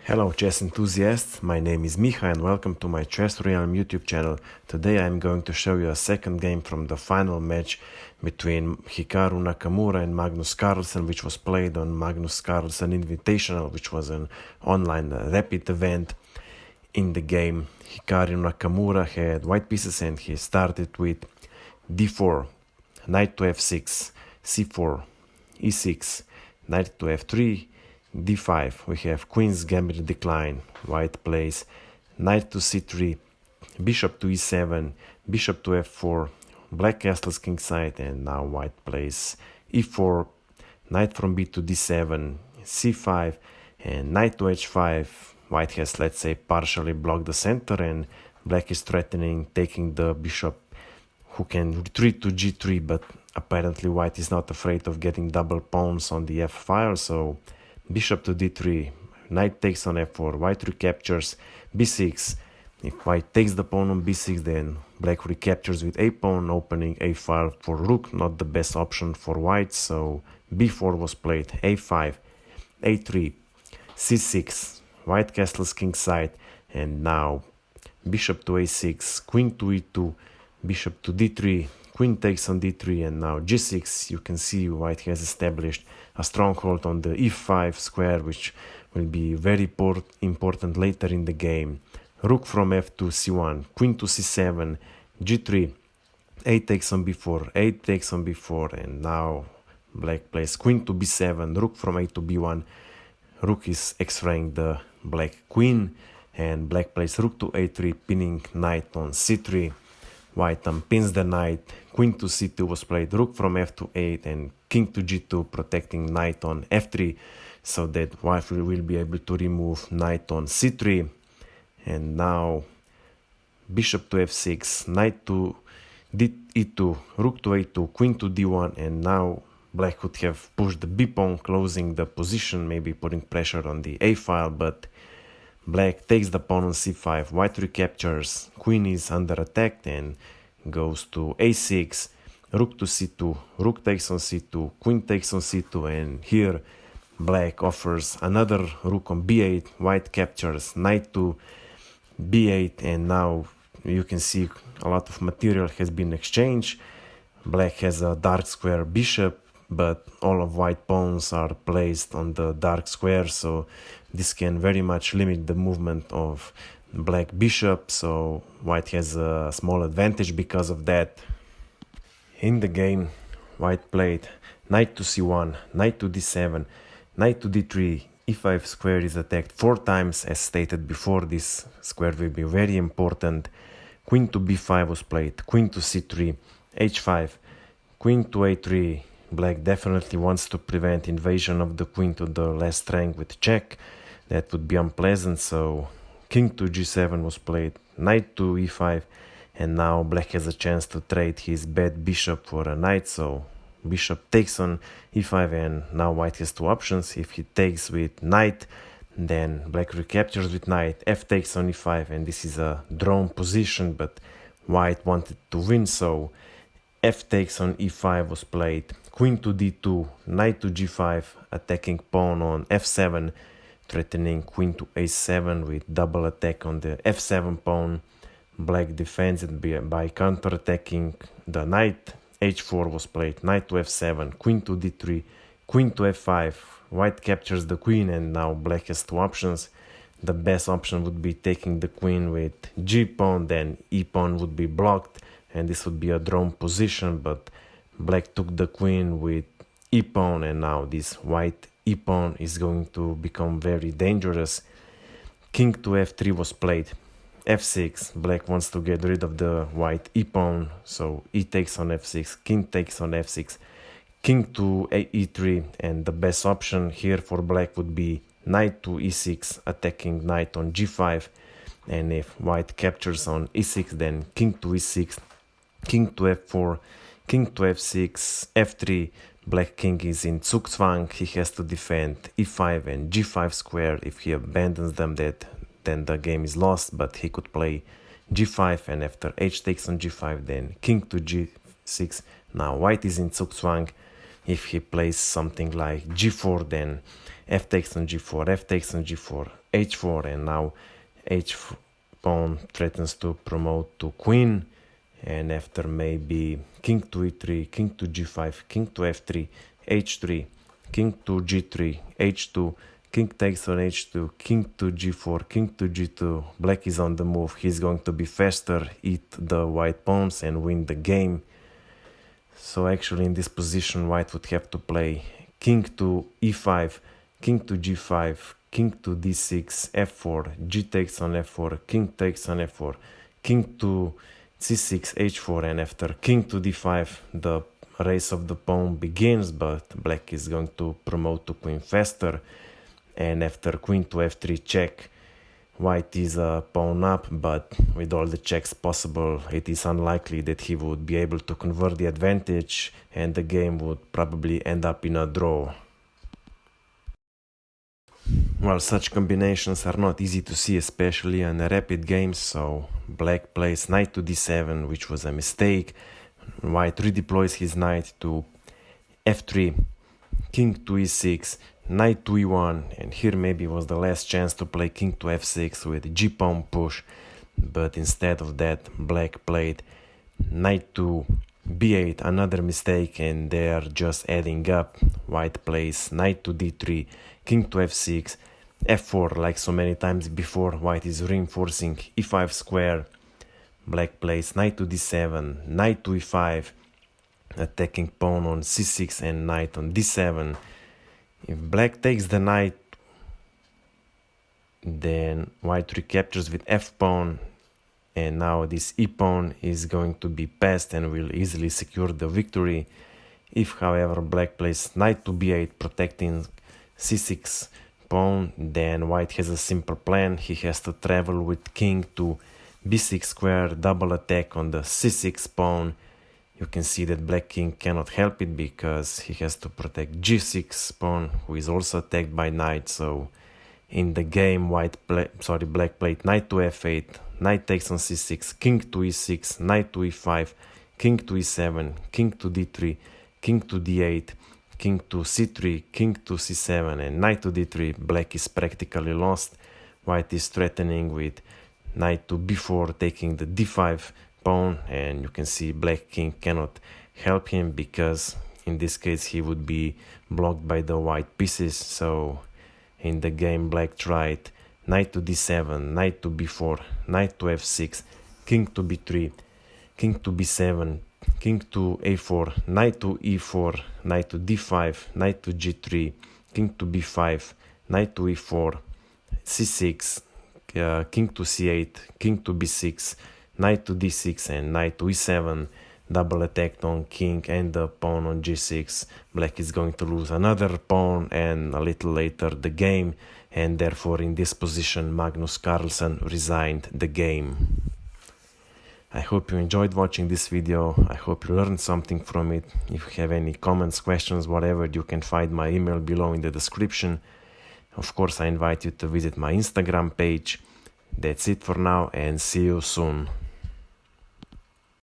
Hello chess enthusiasts, my name is Miha and welcome to my Chess Realm YouTube channel. Today I'm going to show you a second game from the final match between Hikaru Nakamura and Magnus Carlsen, which was played on Magnus Carlsen Invitational, which was an online rapid event. In the game, Hikaru Nakamura had white pieces and he started with d4, knight to f6, c4, e6, knight to f3, d5. We have queen's gambit decline. White plays knight to c3, bishop to e7, bishop to f4, black castles kingside, and now white plays e4, knight from b to d7, c5, and knight to h5. White has, let's say, partially blocked the center, and black is threatening taking the bishop, who can retreat to g3, but apparently white is not afraid of getting double pawns on the f file, so bishop to d3, knight takes on f4, white recaptures b6. If white takes the pawn on b6, then black recaptures with a pawn, opening a file for rook, not the best option for white, so b4 was played, a5, a3, c6, white castles kingside, and now bishop to a6, queen to e2, bishop to d3, queen takes on d3, and now g6. You can see white has established a stronghold on the e5 square, which will be very important later in the game. Rook from f2, c1, queen to c7, g3, a takes on b4, a takes on b4, and now black plays queen to b7, rook from a to b1. Rook is x-raying the black queen, and black plays rook to a3, pinning knight on c3. White unpins the knight, queen to c2 was played, rook from f to 8, and king to g2, protecting knight on f3, so that white will be able to remove knight on c3. And now bishop to f6, knight to e2, rook to a2, queen to d1, and now black could have pushed the b pawn, closing the position, maybe putting pressure on the a file, but black takes the pawn on c5, white recaptures, queen is under attack and goes to a6, rook to c2, rook takes on c2, queen takes on c2, and here black offers another rook on b8, white captures, knight to b8, and now you can see a lot of material has been exchanged. Black has a dark square bishop, but all of white pawns are placed on the dark square, so this can very much limit the movement of black bishop, so white has a small advantage because of that. In the game, white played knight to c1, knight to d7, knight to d3, e5 square is attacked 4 times. As stated before, this square will be very important. Queen to b5 was played, queen to c3, h5, queen to a3. Black definitely wants to prevent invasion of the queen to the last rank with check. That would be unpleasant, so king to g7 was played, knight to e5, and now black has a chance to trade his bad bishop for a knight, so bishop takes on e5, and now white has 2 options. If he takes with knight, then black recaptures with knight, f takes on e5, and this is a drawn position, but white wanted to win, so f takes on e5 was played, queen to d2, knight to g5, attacking pawn on f7, threatening queen to a7 with double attack on the f7 pawn. Black defends it by counter-attacking the knight. h4 was played, knight to f7, queen to d3, queen to f5. White captures the queen, and now black has 2 options. The best option would be taking the queen with g pawn, then e pawn would be blocked, and this would be a drawn position, but black took the queen with e pawn, and now this white e pawn is going to become very dangerous. King to f3 was played, f6. Black wants to get rid of the white e pawn, so e takes on f6, king takes on f6, king to e3, and the best option here for black would be knight to e6, attacking knight on g5, and if white captures on e6, then king to e6, king to f4, king to f6, f3. Black king is in zugzwang. He has to defend e5 and g5 square. If he abandons them, then the game is lost, but he could play g5, and after h takes on g5, then king to g6. Now white is in zugzwang. If he plays something like g4, then f takes on g4, f takes on g4, h4, and now pawn threatens to promote to queen, and after maybe king to e3, king to g5, king to f3, h3, king to g3, h2, king takes on h2, king to g4, king to g2, black is on the move, he's going to be faster, eat the white pawns and win the game. So actually in this position white would have to play king to e5, king to g5, king to d6, f4, g takes on f4, king takes on f4, king to c6, h4, and after king to d5 the race of the pawn begins, but black is going to promote to queen faster, and after queen to f3 check, white is a pawn up, but with all the checks possible it is unlikely that he would be able to convert the advantage, and the game would probably end up in a draw. Well, such combinations are not easy to see, especially in rapid games, so black plays knight to d7, which was a mistake. White redeploys his knight to f3, king to e6, knight to e1, and here maybe was the last chance to play king to f6 with g-pawn push, but instead of that black played knight to b8, another mistake, and they are just adding up. White plays knight to d3, king to f6, f4, like so many times before. White is reinforcing e5 square. Black plays knight to d7, knight to e5, attacking pawn on c6 and knight on d7. If black takes the knight, then white recaptures with f-pawn, and now this e-pawn is going to be passed and will easily secure the victory. If however black plays knight to b8, protecting c6 pawn, then white has a simple plan. He has to travel with king to b6 square, double attack on the c6 pawn. You can see that black king cannot help it because he has to protect g6 pawn, who is also attacked by knight. So in the game black played knight to f8, knight takes on c6, king to e6, knight to e5, king to e7, king to d3, king to d8, king to c3, king to c7, and knight to d3. Black is practically lost. White is threatening with knight to b4, taking the d5 pawn, and you can see black king cannot help him because in this case he would be blocked by the white pieces. So in the game black tried knight to d7, knight to b4, knight to f6, king to b3, king to b7, king to a4, knight to e4, knight to d5, knight to g3, king to b5, knight to e4, c6, king to c8, king to b6, knight to d6, and knight to e7. Double attacked on king and the pawn on g6. Black is going to lose another pawn and a little later the game, and therefore in this position Magnus Carlsen resigned the game. I hope you enjoyed watching this video. I hope you learned something from it. If you have any comments, questions, whatever, you can find my email below in the description. Of course, I invite you to visit my Instagram page. That's it for now, and see you soon.